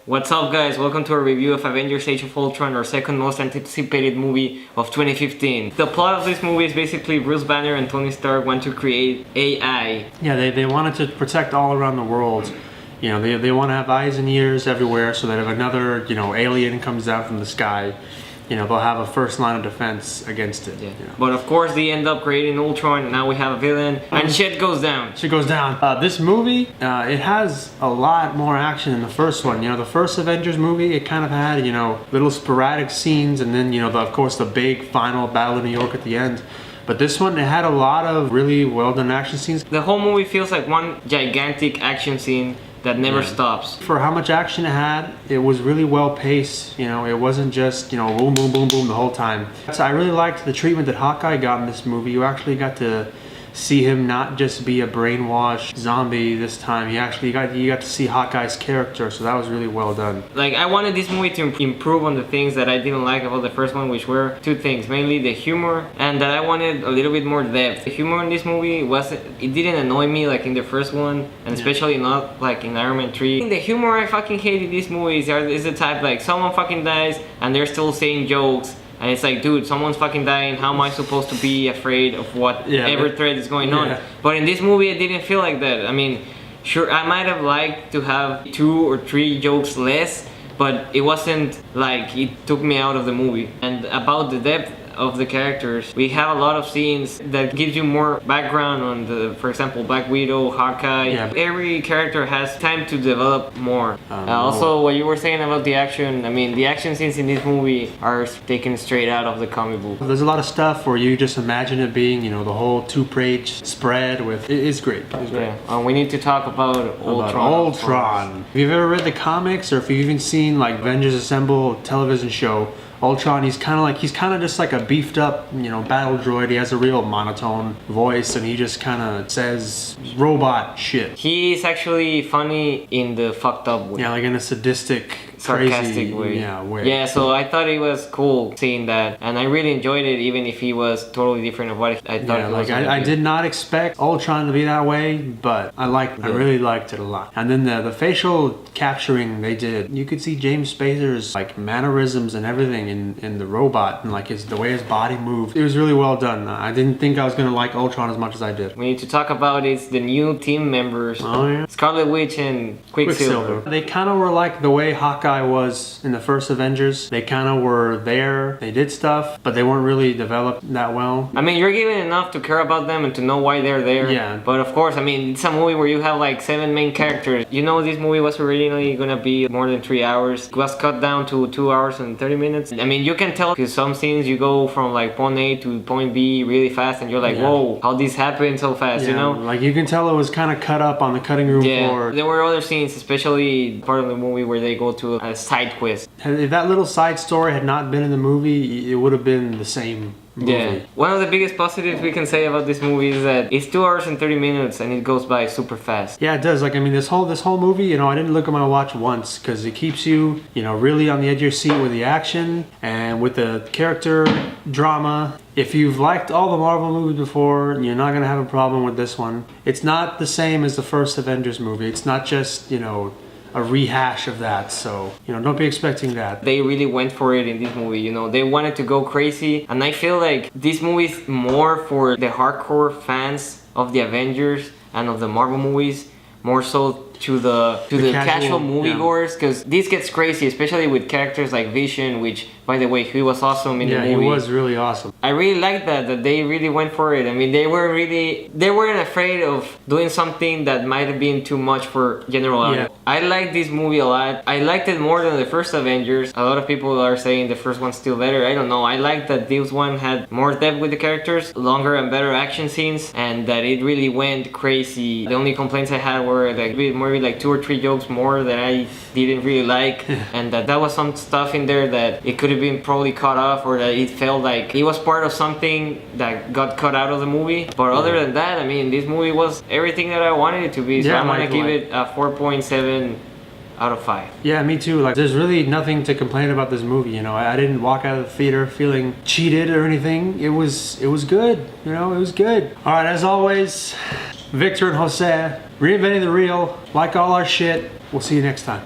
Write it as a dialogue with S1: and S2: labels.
S1: What's up guys, welcome to a review of Avengers Age of Ultron, our second most anticipated movie of 2015. The plot of this movie is basically Bruce Banner and Tony Stark want to create AI.
S2: Yeah, they wanted to protect all around the world. You know, they want to have eyes and ears everywhere so that if another, alien comes down from the sky, they'll have a first line of defense against it.
S1: Yeah. But of course they end up creating Ultron, and now we have a villain, and shit goes down.
S2: Shit goes down. This movie, it has a lot more action than the first one. The first Avengers movie, it kind of had, little sporadic scenes, and then, of course, the big final battle in New York at the end. But this one, it had a lot of really well done action scenes.
S1: The whole movie feels like one gigantic action scene that never stops.
S2: For how much action it had, it was really well paced. It wasn't just, boom, boom, boom, boom the whole time. So I really liked the treatment that Hawkeye got in this movie. You actually got to see him not just be a brainwashed zombie this time. You got to see Hawkeye's character, so that was really well done.
S1: Like, I wanted this movie to improve on the things that I didn't like about the first one, which were two things, mainly the humor, and that I wanted a little bit more depth. The humor in this movie it didn't annoy me like in the first one, and especially not like in Iron Man 3. The humor I fucking hate in these movies is the type like someone fucking dies and they're still saying jokes. And it's like, dude, someone's fucking dying. How am I supposed to be afraid of whatever threat is going on? But in this movie, it didn't feel like that. I mean, sure, I might have liked to have 2 or 3 jokes less, but it wasn't like it took me out of the movie. And about the depth of the characters, we have a lot of scenes that gives you more background on for example, Black Widow, Hawkeye. Every character has time to develop more. Also, what you were saying about the action, I mean, the action scenes in this movie are taken straight out of the comic book.
S2: There's a lot of stuff where you just imagine it being, the whole 2-page spread with, it's great. It's great.
S1: Yeah, we need to talk about Ultron.
S2: If you've ever read the comics, or if you've even seen like Avengers Assemble television show, Ultron, he's kind of just like a beefed up, battle droid. He has a real monotone voice, and he just kind of says robot shit.
S1: He's actually funny in the fucked up way.
S2: Yeah, like in a sadistic,
S1: sarcastic
S2: crazy,
S1: way.
S2: way.
S1: Yeah, so I thought it was cool seeing that, and I really enjoyed it, even if he was totally different of what I thought.
S2: Yeah, like I did not expect Ultron to be that way, but I really liked it a lot. And then the facial capturing they did, you could see James Spader's like mannerisms and everything in the robot, and like the way his body moved. It was really well done. I didn't think I was gonna like Ultron as much as I did.
S1: We need to talk about the new team members.
S2: Oh yeah.
S1: Scarlet Witch and Quicksilver.
S2: They kind of were like the way Hawkeye was in the first Avengers. They kind of were there. They did stuff, but they weren't really developed that well.
S1: I mean, you're given enough to care about them and to know why they're there.
S2: Yeah.
S1: But of course, I mean, it's a movie where you have like 7 main characters. This movie was originally gonna be more than 3 hours. It was cut down to 2 hours and 30 minutes. I mean, you can tell because some scenes you go from like point A to point B really fast, and you're like, whoa, how this happened so fast,
S2: Like you can tell it was kind of cut up on the cutting room floor.
S1: There were other scenes, especially part of the movie where they go to a side quest.
S2: If that little side story had not been in the movie, it would have been the same movie.
S1: Yeah. One of the biggest positives we can say about this movie is that it's 2 hours and 30 minutes and it goes by super fast.
S2: Yeah, it does. Like, I mean, this whole movie, I didn't look at my watch once because it keeps you, really on the edge of your seat with the action and with the character drama. If you've liked all the Marvel movies before, you're not going to have a problem with this one. It's not the same as the first Avengers movie. It's not just, a rehash of that, so don't be expecting that.
S1: They really went for it in this movie. They wanted to go crazy, and I feel like this movie is more for the hardcore fans of the Avengers and of the Marvel movies, more so to the casual moviegoers, because this gets crazy, especially with characters like Vision, which, by the way, he was awesome in the movie.
S2: Yeah, he was really awesome.
S1: I really like that they really went for it. I mean, they weren't afraid of doing something that might have been too much for general audience. I liked this movie a lot. I liked it more than the first Avengers. A lot of people are saying the first one's still better. I don't know. I like that this one had more depth with the characters, longer and better action scenes, and that it really went crazy. The only complaints I had were like maybe like 2 or 3 jokes more that I didn't really like, and that was some stuff in there that it could have been probably cut off, or that it felt like it was part of something that got cut out of the movie. But other than that, I mean, this movie was everything that I wanted it to be, so I'm gonna give it a 4.7 out of 5.
S2: Yeah, me too. Like, there's really nothing to complain about this movie. I didn't walk out of the theater feeling cheated or anything. It was good. It was good. All right, as always, Victor and Jose, reinventing the real. Like all our shit. We'll see you next time.